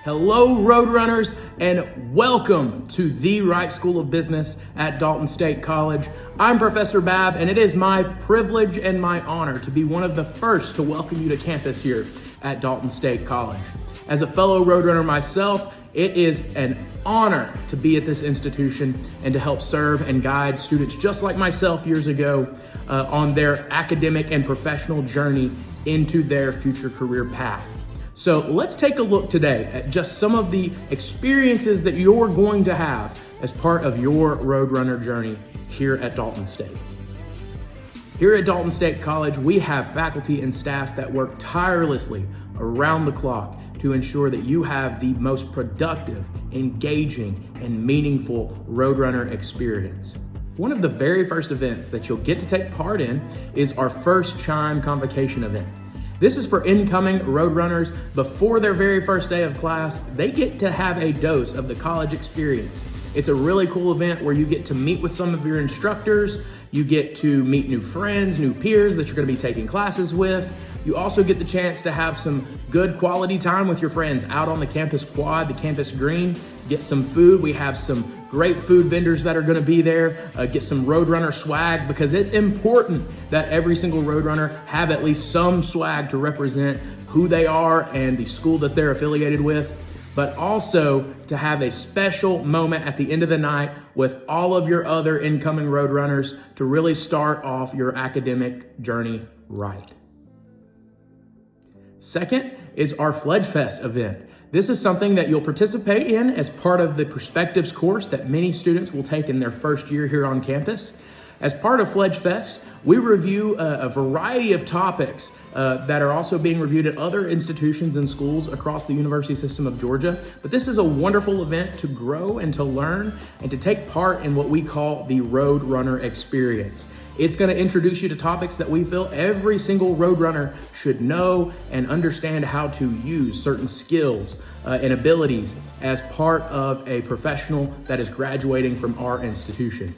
Hello, Roadrunners, and welcome to the Wright School of Business at Dalton State College. I'm Professor Babb, and it is my privilege and my honor to be one of the first to welcome you to campus here at Dalton State College. As a fellow Roadrunner myself, it is an honor to be at this institution and to help serve and guide students just like myself years ago on their academic and professional journey into their future career path. So let's take a look today at just some of the experiences that you're going to have as part of your Roadrunner journey here at Dalton State. Here at Dalton State College, we have faculty and staff that work tirelessly around the clock to ensure that you have the most productive, engaging, and meaningful Roadrunner experience. One of the very first events that you'll get to take part in is our first Chime Convocation event. This is for incoming Roadrunners. Before their very first day of class, they get to have a dose of the college experience. It's a really cool event where you get to meet with some of your instructors, you get to meet new friends, new peers that you're going to be taking classes with. You also get the chance to have some good quality time with your friends out on the campus quad, the campus green, get some food. We have some great food vendors that are going to be there, get some Roadrunner swag, because it's important that every single Roadrunner have at least some swag to represent who they are and the school that they're affiliated with, but also to have a special moment at the end of the night with all of your other incoming Roadrunners to really start off your academic journey right. Second is our Fledge Fest event. This is something that you'll participate in as part of the Perspectives course that many students will take in their first year here on campus. As part of Fledge Fest, we review a variety of topics that are also being reviewed at other institutions and schools across the university system of Georgia. But this is a wonderful event to grow and to learn and to take part in what we call the Roadrunner experience. It's going to introduce you to topics that we feel every single Roadrunner should know and understand how to use certain skills and abilities as part of a professional that is graduating from our institution.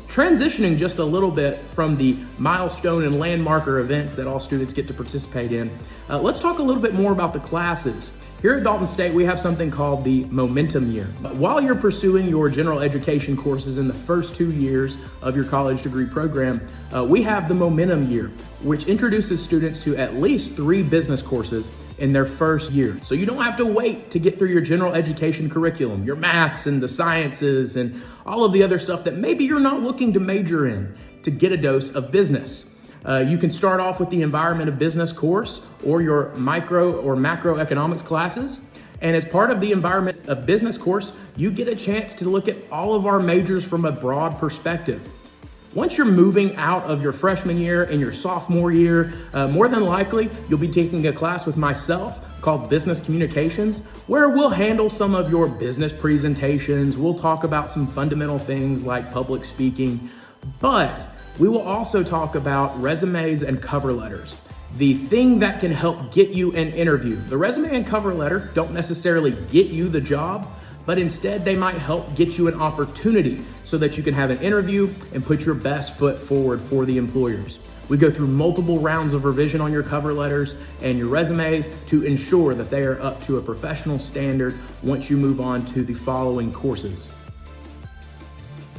Transitioning just a little bit from the milestone and landmarker events that all students get to participate in, let's talk a little bit more about the classes. Here at Dalton State, we have something called the Momentum Year. While you're pursuing your general education courses in the first 2 years of your college degree program, we have the Momentum Year, which introduces students to at least 3 business courses in their first year. So you don't have to wait to get through your general education curriculum, your maths and the sciences and all of the other stuff that maybe you're not looking to major in to get a dose of business. You can start off with the Environment of Business course or your micro or macroeconomics classes. And as part of the Environment of Business course, you get a chance to look at all of our majors from a broad perspective. Once you're moving out of your freshman year and your sophomore year, more than likely, you'll be taking a class with myself called Business Communications, where we'll handle some of your business presentations. We'll talk about some fundamental things like public speaking, but we will also talk about resumes and cover letters, the thing that can help get you an interview. The resume and cover letter don't necessarily get you the job, but instead they might help get you an opportunity so that you can have an interview and put your best foot forward for the employers. We go through multiple rounds of revision on your cover letters and your resumes to ensure that they are up to a professional standard once you move on to the following courses.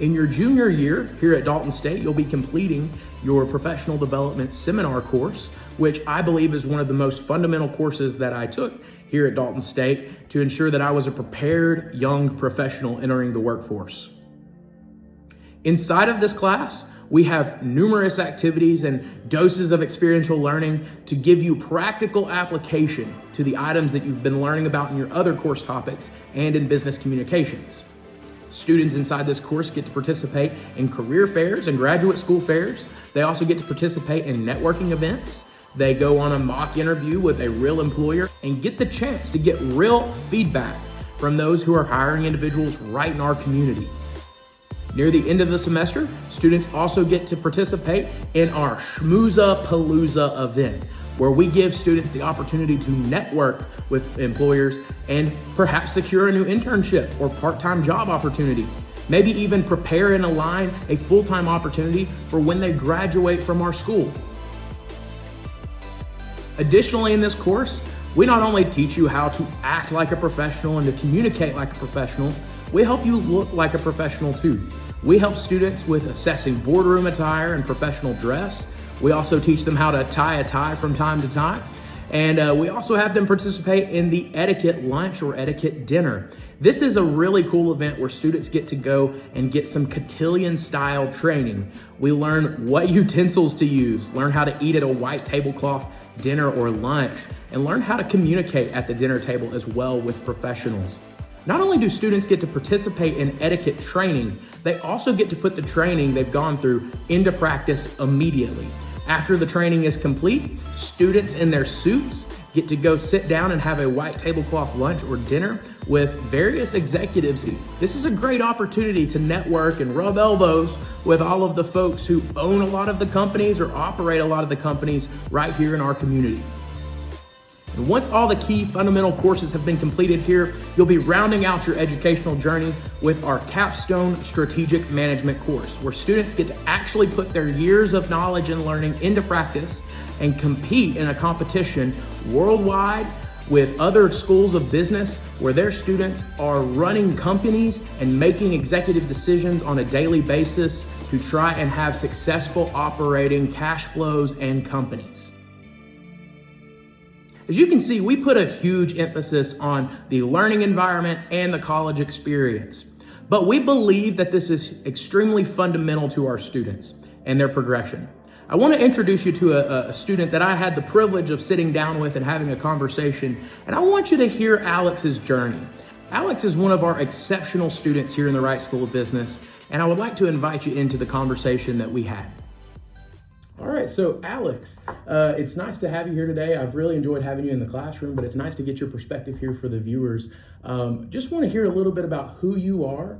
In your junior year here at Dalton State, you'll be completing your professional development seminar course, which I believe is one of the most fundamental courses that I took here at Dalton State to ensure that I was a prepared young professional entering the workforce. Inside of this class, we have numerous activities and doses of experiential learning to give you practical application to the items that you've been learning about in your other course topics and in business communications. Students inside this course get to participate in career fairs and graduate school fairs. They also get to participate in networking events. They go on a mock interview with a real employer and get the chance to get real feedback from those who are hiring individuals right in our community. Near the end of the semester, students also get to participate in our Schmooza Palooza event, where we give students the opportunity to network with employers and perhaps secure a new internship or part-time job opportunity. Maybe even prepare and align a full-time opportunity for when they graduate from our school. Additionally, in this course, We not only teach you how to act like a professional and to communicate like a professional, we help you look like a professional too. We help students with assessing boardroom attire and professional dress. We also teach them how to tie a tie from time to time. And we also have them participate in the etiquette lunch or etiquette dinner. This is a really cool event where students get to go and get some cotillion style training. We learn what utensils to use, learn how to eat at a white tablecloth dinner or lunch, and learn how to communicate at the dinner table as well with professionals. Not only do students get to participate in etiquette training, they also get to put the training they've gone through into practice immediately. After the training is complete, students in their suits get to go sit down and have a white tablecloth lunch or dinner with various executives. This is a great opportunity to network and rub elbows with all of the folks who own a lot of the companies or operate a lot of the companies right here in our community. And once all the key fundamental courses have been completed here, you'll be rounding out your educational journey with our Capstone Strategic Management course, where students get to actually put their years of knowledge and learning into practice and compete in a competition worldwide with other schools of business where their students are running companies and making executive decisions on a daily basis to try and have successful operating cash flows and companies. As you can see, we put a huge emphasis on the learning environment and the college experience. But we believe that this is extremely fundamental to our students and their progression. I want to introduce you to a student that I had the privilege of sitting down with and having a conversation, and I want you to hear Alex's journey. Alex is one of our exceptional students here in the Wright School of Business, and I would like to invite you into the conversation that we had. All right, so Alex, it's nice to have you here today. I've really enjoyed having you in the classroom, but it's nice to get your perspective here for the viewers. Just want to hear a little bit about who you are,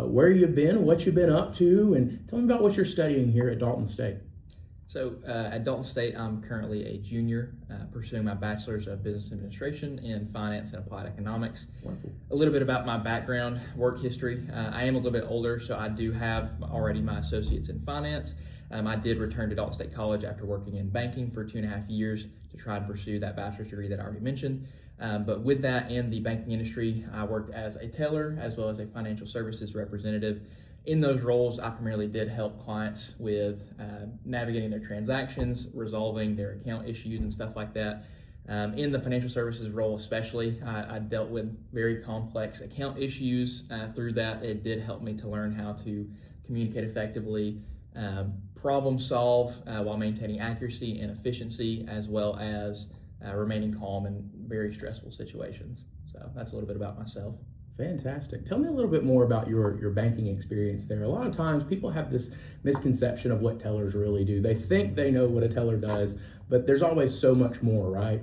where you've been, what you've been up to, and tell me about what you're studying here at Dalton State. So at Dalton State, I'm currently a junior pursuing my Bachelor's of Business Administration in Finance and Applied Economics. Wonderful. A little bit about my background, work history. I am a little bit older, so I do have already my associates in finance. I did return to Dalton State College after working in banking for 2.5 years to try and pursue that bachelor's degree that I already mentioned. But with that in the banking industry, I worked as a teller as well as a financial services representative. In those roles, I primarily did help clients with navigating their transactions, resolving their account issues and stuff like that. In the financial services role especially, I dealt with very complex account issues. Through that, it did help me to learn how to communicate effectively, problem solve while maintaining accuracy and efficiency, as well as remaining calm in very stressful situations. So that's a little bit about myself. Fantastic. Tell me a little bit more about your banking experience there. A lot of times people have this misconception of what tellers really do. They think they know what a teller does, but there's always so much more, right?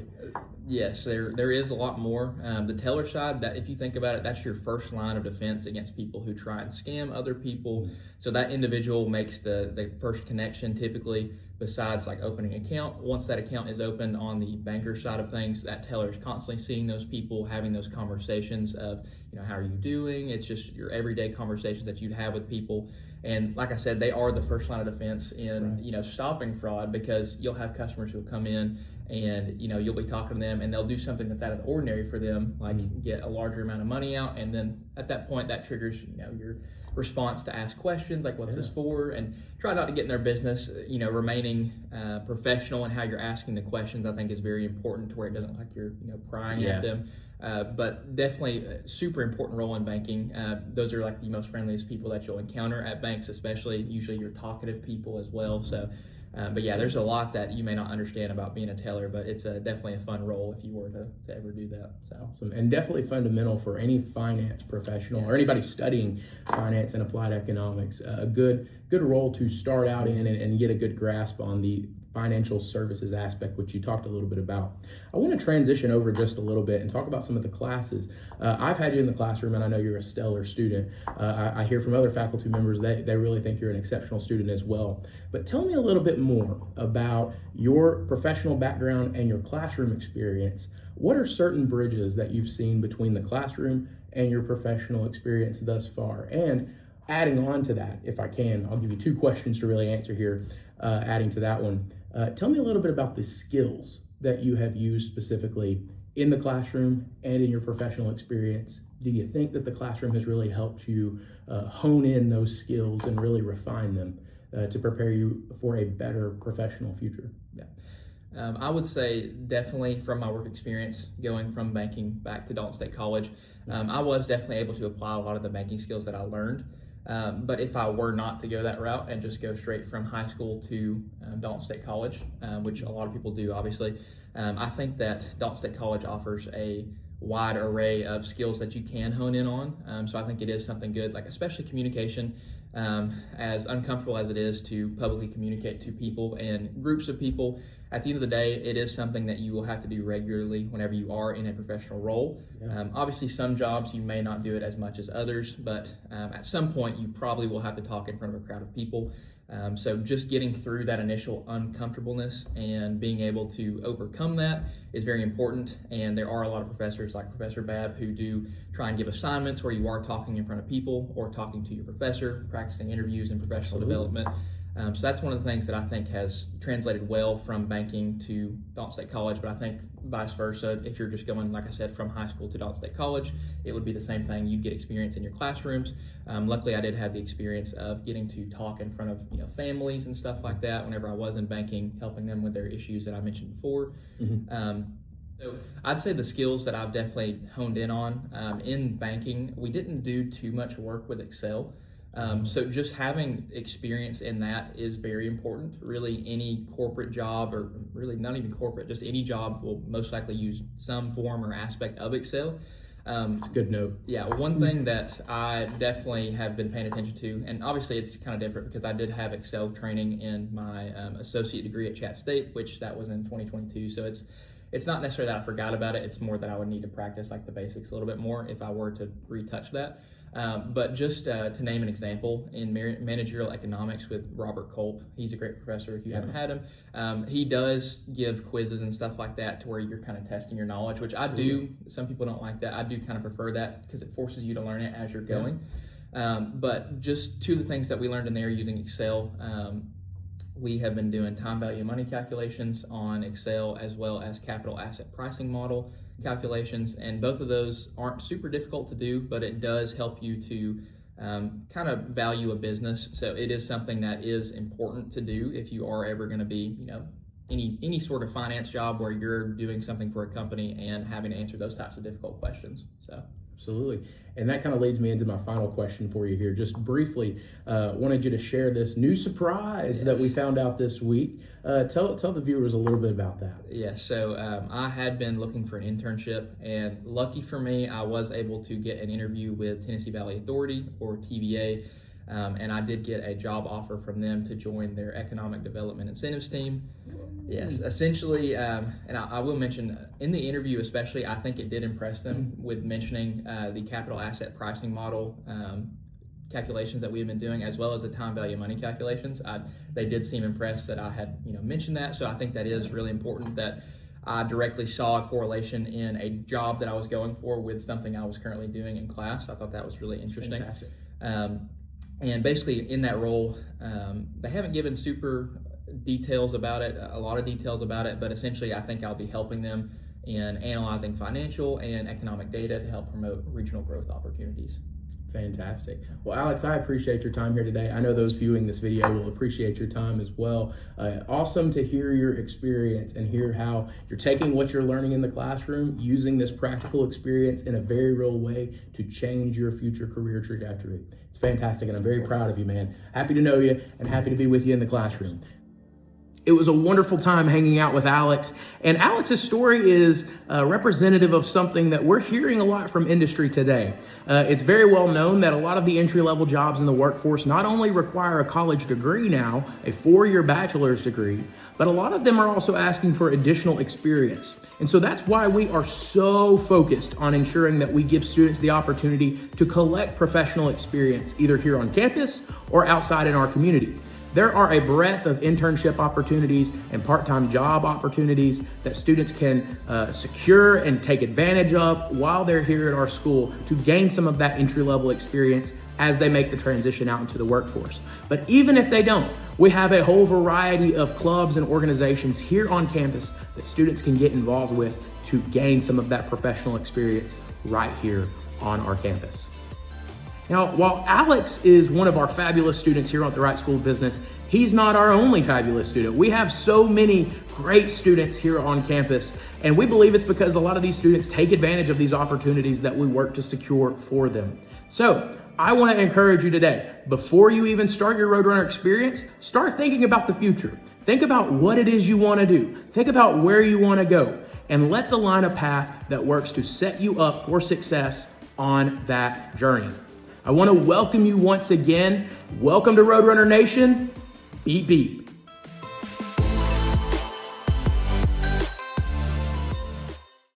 Yes, there is a lot more. The teller side, that if you think about it, that's your first line of defense against people who try and scam other people. So that individual makes the first connection typically, besides like opening an account. Once that account is opened on the banker side of things, that teller is constantly seeing those people, having those conversations of, how are you doing? It's just your everyday conversations that you'd have with people. And like I said, they are the first line of defense in, stopping fraud, because you'll have customers who'll come in and, you'll be talking to them and they'll do something that's out of the ordinary for them, like get a larger amount of money out. And then at that point that triggers, your response to ask questions like, what's this for? And try not to get in their business. Remaining professional in how you're asking the questions, I think is very important, to where it doesn't look like you're, prying at them. But definitely a super important role in banking. Those are like the most friendliest people that you'll encounter at banks, especially. Usually you're talkative people as well. So, but yeah, there's a lot that you may not understand about being a teller, but it's definitely a fun role if you were to ever do that. So awesome. And definitely fundamental for any finance professional or anybody studying finance and applied economics. A good role to start out in and get a good grasp on the financial services aspect, which you talked a little bit about. I want to transition over just a little bit and talk about some of the classes. I've had you in the classroom, and I know you're a stellar student. I hear from other faculty members that they really think you're an exceptional student as well. But tell me a little bit more about your professional background and your classroom experience. What are certain bridges that you've seen between the classroom and your professional experience thus far? And adding on to that, if I can, I'll give you 2 questions to really answer here, adding to that one. Tell me a little bit about the skills that you have used specifically in the classroom and in your professional experience, do you think that the classroom has really helped you hone in those skills and really refine them to prepare you for a better professional future? Yeah. I would say definitely from my work experience going from banking back to Dalton State College, I was definitely able to apply a lot of the banking skills that I learned. But if I were not to go that route and just go straight from high school to Dalton State College, which a lot of people do obviously, I think that Dalton State College offers a wide array of skills that you can hone in on. So I think it is something good, like especially communication. As uncomfortable as it is to publicly communicate to people and groups of people, at the end of the day, it is something that you will have to do regularly whenever you are in a professional role. Yeah. Obviously, some jobs you may not do it as much as others, but at some point you probably will have to talk in front of a crowd of people. So just getting through that initial uncomfortableness and being able to overcome that is very important. And there are a lot of professors like Professor Babb who do try and give assignments where you are talking in front of people or talking to your professor, practicing interviews and professional development. So that's one of the things that I think has translated well from banking to Dalton State College, but I think vice versa. If you're just going, like I said, from high school to Dalton State College, it would be the same thing. You'd get experience in your classrooms. Luckily, I did have the experience of getting to talk in front of families and stuff like that whenever I was in banking, helping them with their issues that I mentioned before. Mm-hmm. So I'd say the skills that I've definitely honed in on in banking, we didn't do too much work with Excel. So just having experience in that is very important. Really, any corporate job, or really not even corporate, just any job will most likely use some form or aspect of Excel. It's a good note. Yeah, one thing that I definitely have been paying attention to, and obviously it's kind of different because I did have Excel training in my associate degree at Chat State, which that was in 2022. So it's not necessarily that I forgot about it. It's more that I would need to practice like the basics a little bit more if I were to retouch that. But just to name an example, in managerial economics with Robert Culp, he's a great professor if you haven't had him. He does give quizzes and stuff like that to where you're kind of testing your knowledge, which I do. Some people don't like that. I do kind of prefer that because it forces you to learn it as you're going. But just two of the things that we learned in there using Excel, we have been doing time value of money calculations on Excel, as well as capital asset pricing model calculations, and both of those aren't super difficult to do, but it does help you to kind of value a business. So it is something that is important to do if you are ever going to be, any sort of finance job where you're doing something for a company and having to answer those types of difficult questions. So absolutely. And that kind of leads me into my final question for you here. Just briefly, wanted you to share this new surprise that we found out this week. Tell the viewers a little bit about that. Yes, so I had been looking for an internship, and lucky for me, I was able to get an interview with Tennessee Valley Authority, or TVA, and I did get a job offer from them to join their economic development incentives team. Yes, essentially, and I will mention in the interview especially, I think it did impress them with mentioning the capital asset pricing model calculations that we have been doing, as well as the time value of money calculations. They did seem impressed that I had mentioned that, so I think that is really important that I directly saw a correlation in a job that I was going for with something I was currently doing in class. I thought that was really interesting. Fantastic. And basically in that role, they haven't given super details about it, a lot of details about it, but essentially I think I'll be helping them in analyzing financial and economic data to help promote regional growth opportunities. Fantastic. Well, Alex, I appreciate your time here today. I know those viewing this video will appreciate your time as well. Awesome to hear your experience and hear how you're taking what you're learning in the classroom, using this practical experience in a very real way to change your future career trajectory. It's fantastic, and I'm very proud of you, man. Happy to know you and happy to be with you in the classroom. It was a wonderful time hanging out with Alex, and Alex's story is representative of something that we're hearing a lot from industry today. It's very well known that a lot of the entry-level jobs in the workforce not only require a college degree now, a 4-year bachelor's degree, but a lot of them are also asking for additional experience. And so that's why we are so focused on ensuring that we give students the opportunity to collect professional experience, either here on campus or outside in our community. There are a breadth of internship opportunities and part-time job opportunities that students can secure and take advantage of while they're here at our school to gain some of that entry-level experience as they make the transition out into the workforce. But even if they don't, we have a whole variety of clubs and organizations here on campus that students can get involved with to gain some of that professional experience right here on our campus. Now, while Alex is one of our fabulous students here at the Wright School of Business, he's not our only fabulous student. We have so many great students here on campus, and we believe it's because a lot of these students take advantage of these opportunities that we work to secure for them. So I want to encourage you today, before you even start your Roadrunner experience, start thinking about the future. Think about what it is you want to do. Think about where you want to go, and let's align a path that works to set you up for success on that journey. I want to welcome you once again. Welcome to Roadrunner Nation. Beep, beep.